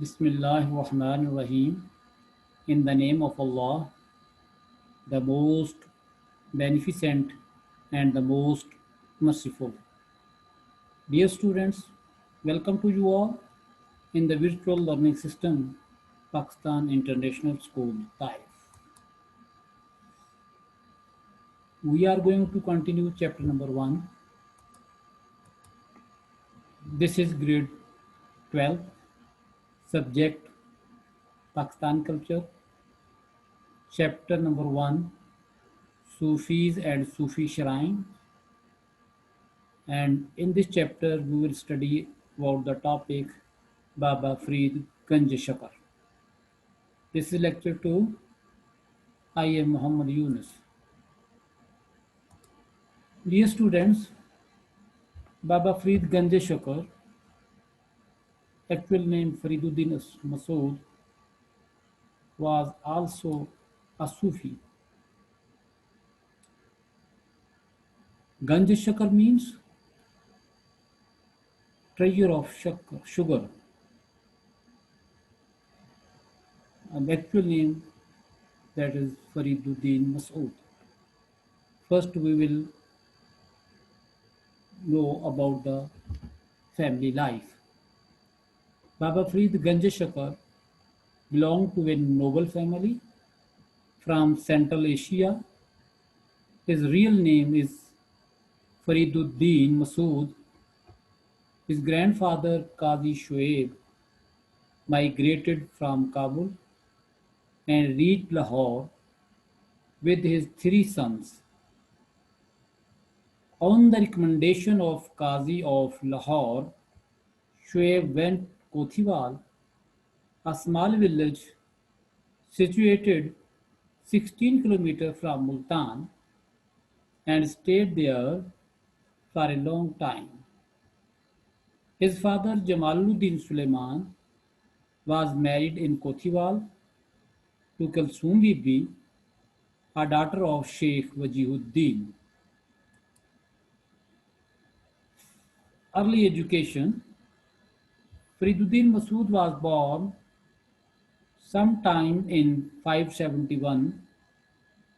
Bismillahirrahmanirrahim. In the name of Allah, the most beneficent and the most merciful. Dear students, welcome to you all in the virtual learning system, Pakistan International School, Taif. We are going to continue chapter number 1. This is grade 12, subject Pakistan culture, chapter number 1, Sufis and Sufi Shrine. And in this chapter, we will study about the topic Baba Farid Ganj Shakar. This is lecture 2. I am Muhammad Yunus. Dear students, Baba Farid Ganj Shakar, actual name Fariduddin Masood, was also a Sufi. Ganj Shakar means treasure of sugar. And actual name, that is Fariduddin Masood. First, we will know about the family life. Baba Farid Ganj Shakar belonged to a noble family from Central Asia. His real name is Fariduddin Masood. His grandfather Qazi Shoaib migrated from Kabul and reached Lahore with his 3 sons. On the recommendation of Qazi of Lahore, Shoaib went Kothiwal, a small village situated 16 kilometers from Multan, and stayed there for a long time. His father Jamaluddin Suleiman was married in Kothiwal to Kulsum Bibi, a daughter of Sheikh Wajihuddin. Early education. Fariduddin Masood was born sometime in 571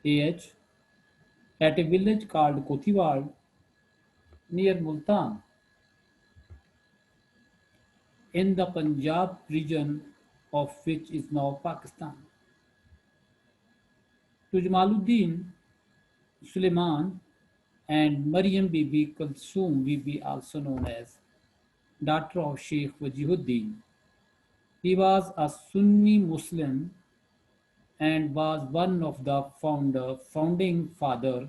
AH at a village called Kothiwal near Multan in the Punjab region of which is now Pakistan. To Jamaluddin Suleiman and Maryam Bibi Kulsum Bibi, also known as daughter of Sheikh Wajihuddin. He was a Sunni Muslim and was one of the founding father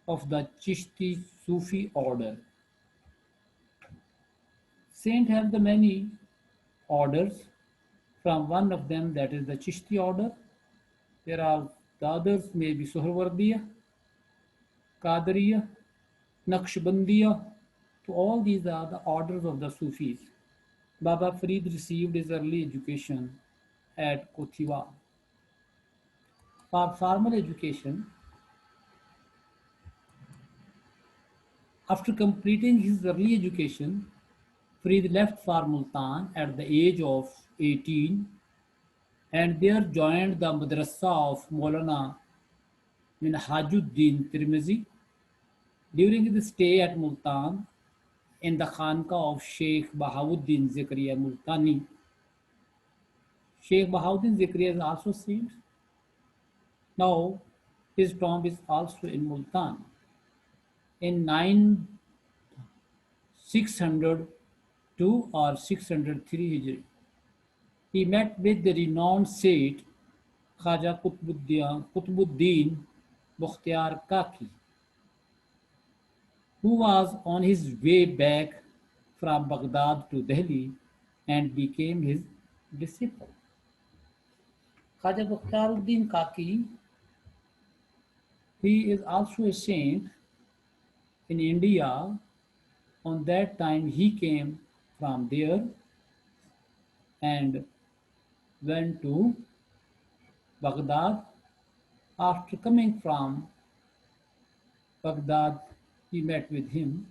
of the Chishti Sufi order. Saint have the many orders. From one of them, that is the Chishti order. There are the others, maybe Suhrawardiya, Qadariya, Naqshbandiya. So all these are the orders of the Sufis. Baba Farid received his early education at Kothiwal. For formal education, after completing his early education, Farid left for Multan at the age of 18 and there joined the madrasa of Maulana Minhajuddin Tirmizi. During his stay at Multan, in the Khanqa of Sheikh Bahauddin Zakaria Multani, Sheikh Bahauddin Zakaria is also saint. Now, his tomb is also in Multan. In 602 or 603 Hijri, he met with the renowned Saint Khaja Qutbuddin Mukhtiar Kaki, who was on his way back from Baghdad to Delhi and became his disciple. Khaja Mukhtaruddin Kaki, he is also a saint in India. On that time, he came from there and went to Baghdad. After coming from Baghdad, he met with him.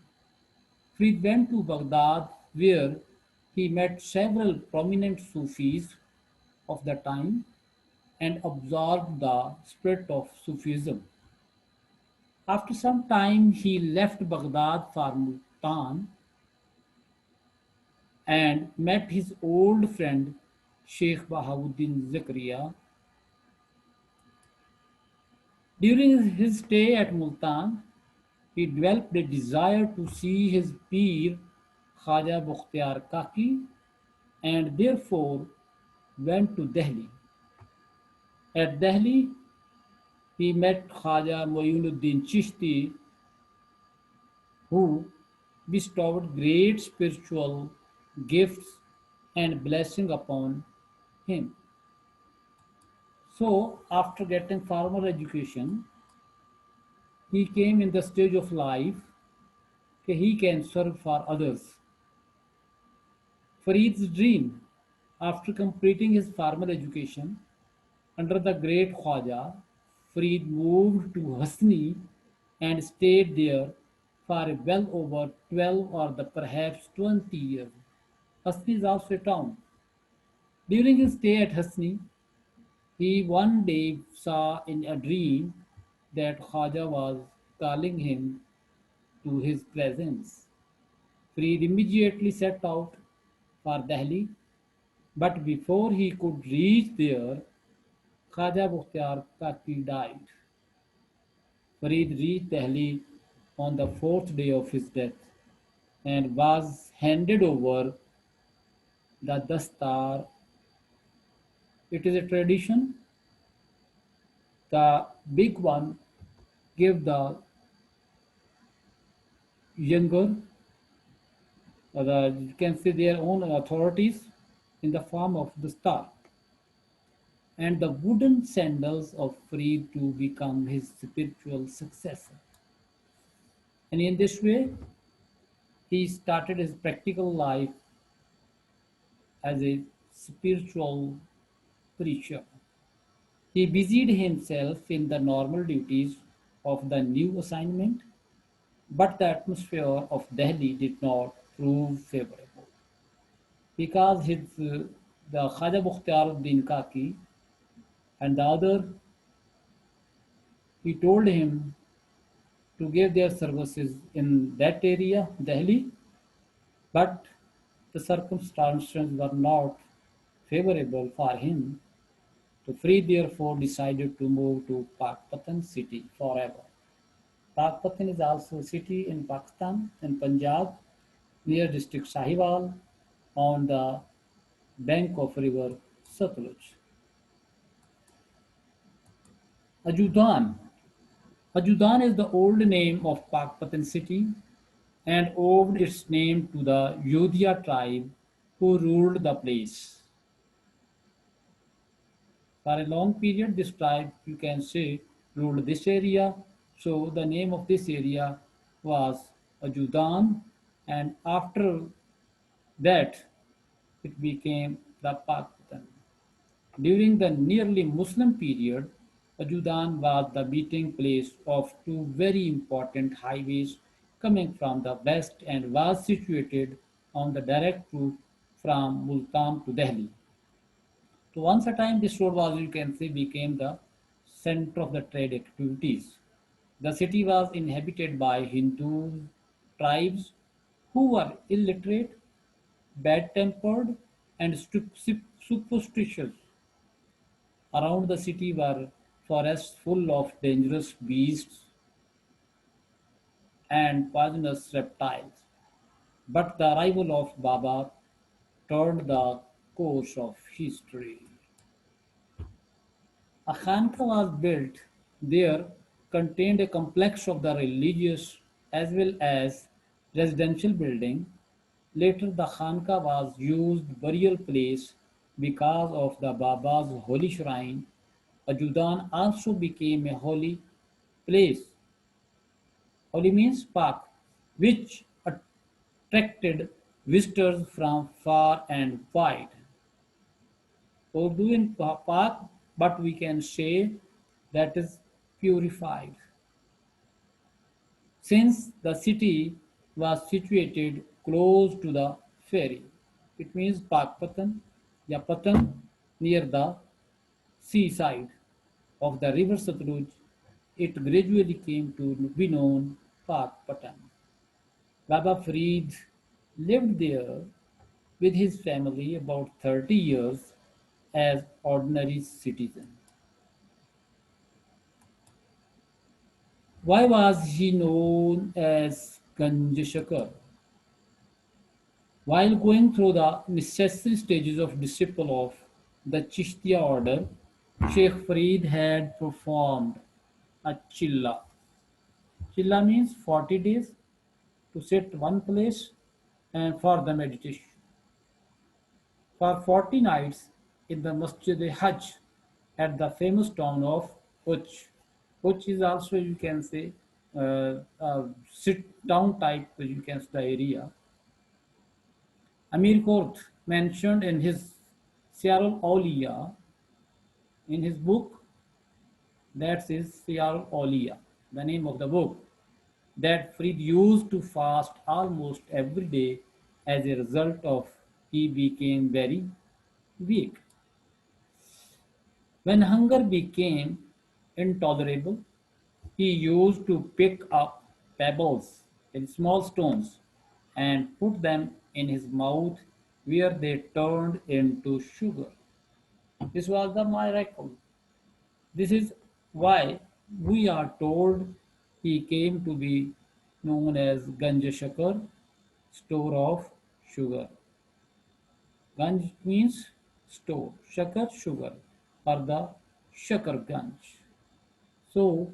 Farid went to Baghdad where He met several prominent Sufis of the time and absorbed the spirit of Sufism. After some time, he left Baghdad for Multan and met his old friend Sheikh Bahauddin Zakaria. During his stay at Multan, he developed a desire to see his Peer Khaja Bukhtiyar Kaki and therefore went to Delhi. At Delhi, he met Khaja Moinuddin Chishti, who bestowed great spiritual gifts and blessing upon him. So, after getting formal education, he came in the stage of life that he can serve for others. Farid's dream, after completing his formal education under the great Khwaja, Farid moved to Hasni and stayed there for well over 12 or perhaps 20 years. Hasni is also a town. During his stay at Hasni, he one day saw in a dream that Khwaja was calling him to his presence. Farid immediately set out for Delhi, but before he could reach there, Khaja Bukhtiyar Kaki died. Farid reached Delhi on the fourth day of his death and was handed over the Dastar. It is a tradition. The big one give the younger, you can say their own authorities in the form of the star and the wooden sandals of Farid to become his spiritual successor. And in this way, he started his practical life as a spiritual preacher. He busied himself in the normal duties of the new assignment, but the atmosphere of Delhi did not prove favorable because the Khaja Mukhtaruddin Kaki and the other, he told him to give their services in that area, Delhi, but the circumstances were not favorable for him. So Farid therefore decided to move to Pakpatan city forever. Pakpatan is also a city in Pakistan in Punjab near district Sahiwal on the bank of river Satluj. Ajudan. Ajudan is the old name of Pakpatan city and owed its name to the Yodhya tribe who ruled the place. For a long period, this tribe, you can say, ruled this area. So the name of this area was Ajudan, and after that, it became the Pakistan. During the nearly Muslim period, Ajudan was the meeting place of two very important highways coming from the west and was situated on the direct route from Multan to Delhi. So once a time, this road was, you can say, became the center of the trade activities. The city was inhabited by Hindu tribes who were illiterate, bad-tempered, and superstitious. Around the city were forests full of dangerous beasts and poisonous reptiles. But the arrival of Baba turned the course of history. A Khanka was built there, contained a complex of the religious as well as residential building. Later the Khanka was used burial place because of the Baba's holy shrine. Ajudan also became a holy place. Holy means park, which attracted visitors from far and wide. Urdu in Pak, but we can say that is purified. Since the city was situated close to the ferry, It means Pakpatan, Yapatan, near the seaside of the river Satluj. It gradually came to be known Pakpatan. Baba Farid lived there with his family about 30 years as ordinary citizen. Why was he known as Ganj Shakar? While going through the necessary stages of disciple of the Chishtiya order, Sheikh Farid had performed a chilla. Chilla means 40 days to sit one place and for the meditation. For 40 nights in the Masjid-e-Hajj at the famous town of Uch. Uch is also, you can say, sit down type, you can say, the area. Amir Kort mentioned in his Siyar al-Awliya, in his book, that is Siyar al-Awliya, the name of the book, that Frid used to fast almost every day. As a result of, he became very weak. When hunger became intolerable, he used to pick up pebbles and small stones and put them in his mouth where they turned into sugar. This was the miracle. This is why we are told he came to be known as Ganj Shakar, store of sugar. Ganj means store, Shakar sugar, or the Shakar Ganj. So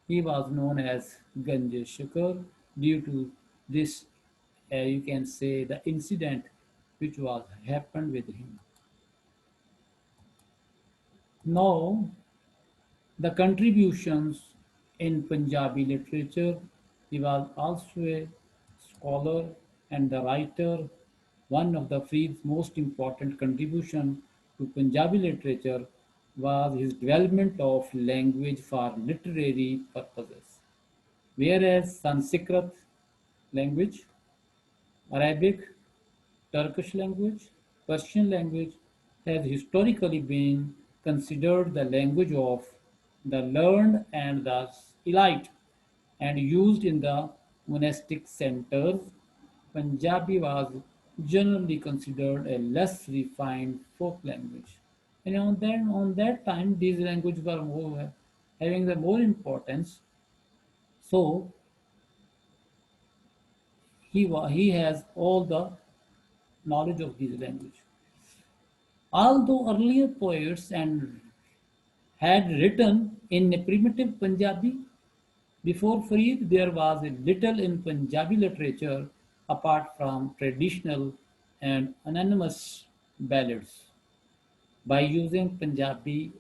he was known as Ganj Shakar due to this, you can say, the incident which was happened with him. Now, the contributions in Punjabi literature, he was also a scholar and the writer. One of the Farid's most important contribution to Punjabi literature was his development of language for literary purposes. Whereas Sanskrit language, Arabic, Turkish language, Persian language has historically been considered the language of the learned and the elite and used in the monastic centers. Punjabi was generally considered a less refined folk language. And on that time, these languages were more, having the more importance. So he has all the knowledge of these language. Although earlier poets and had written in a primitive Punjabi, before Farid there was a little in Punjabi literature apart from traditional and anonymous ballads. By using Punjabi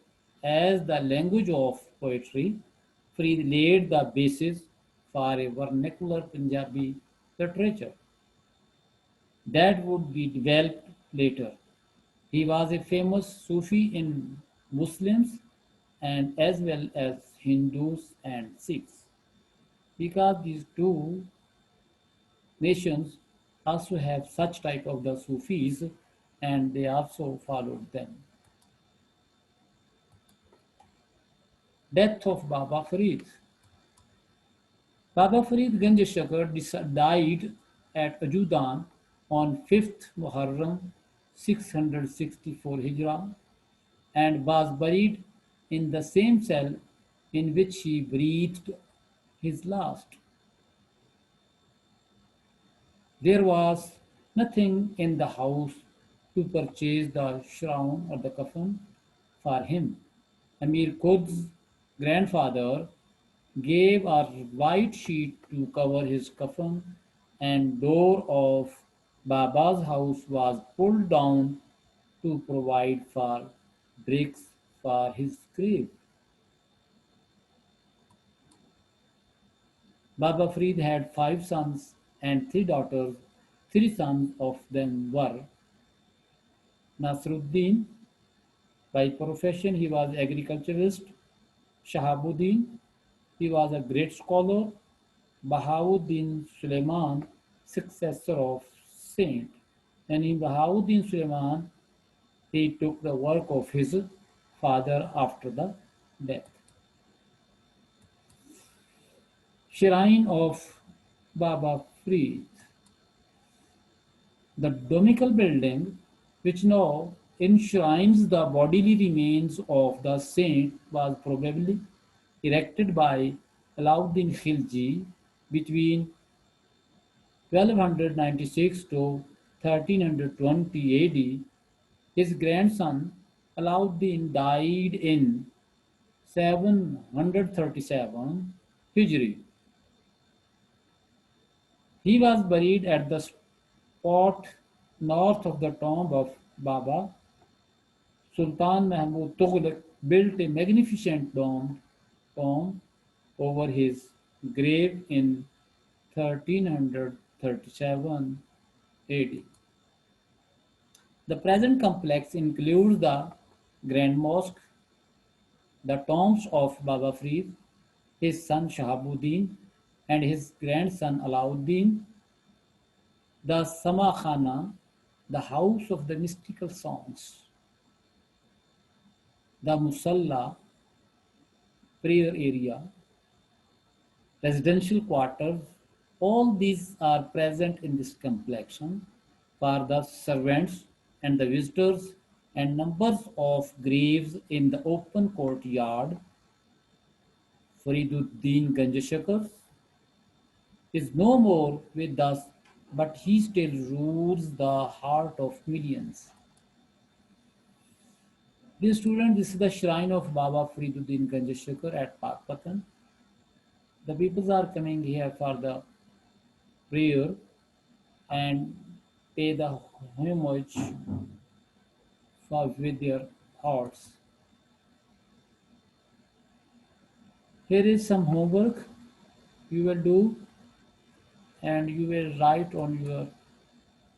as the language of poetry, Farid laid the basis for a vernacular Punjabi literature that would be developed later. He was a famous Sufi in Muslims and as well as Hindus and Sikhs, because these two nations also have such type of the Sufis and they also followed them. Death of Baba Farid. Baba Farid Ganj Shakar died at Ajudan on 5th Muharram 664 Hijrah and was buried in the same cell in which he breathed his last. There was nothing in the house to purchase the shroud or the coffin for him. Amir Qud's grandfather gave a white sheet to cover his coffin, and door of Baba's house was pulled down to provide for bricks for his grave. Baba Farid had five sons and three daughters. Three sons of them were Nasruddin, by profession he was agriculturist; Shahabuddin, he was a great scholar; Bahauddin Suleiman, successor of Saint. And in Bahauddin Suleiman, he took the work of his father after the death. Shrine of Baba Freed. The domical building, which now enshrines the bodily remains of the saint, was probably erected by Alauddin Khilji between 1296 to 1320 AD. His grandson Alauddin died in 737 Hijri. He was buried at the spot north of the tomb of Baba. Sultan Mahmud Tughlaq built a magnificent tomb over his grave in 1337 AD. The present complex includes the Grand Mosque, the tombs of Baba Farid, his son Shahabuddin, and his grandson Alauddin, the Samakhana, the house of the mystical songs, the Musalla, prayer area, residential quarters, all these are present in this complexion for the servants and the visitors, and numbers of graves in the open courtyard. Fariduddin Ganjashakar is no more with us, but he still rules the heart of millions. Dear students, this is the shrine of Baba Fariduddin Ganjashakar at Pakpatan. The people are coming here for the prayer and pay the homage with their hearts. Here is some homework you will do, and you will write on your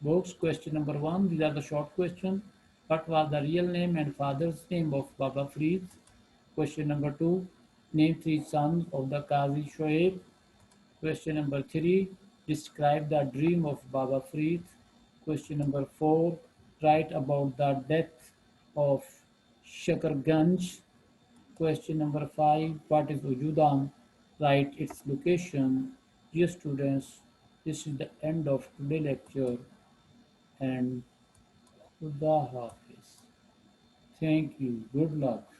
books. Question number 1, these are the short questions. What was the real name and father's name of Baba Farid? Question number 2, name 3 sons of the Qazi Shoaib. Question number 3, describe the dream of Baba Farid. Question number 4, write about the death of Shakarganj. Question number 5, what is Ujudam? Write its location. Dear students, this is the end of today's lecture, and Khuda Hafiz. Thank you. Good luck.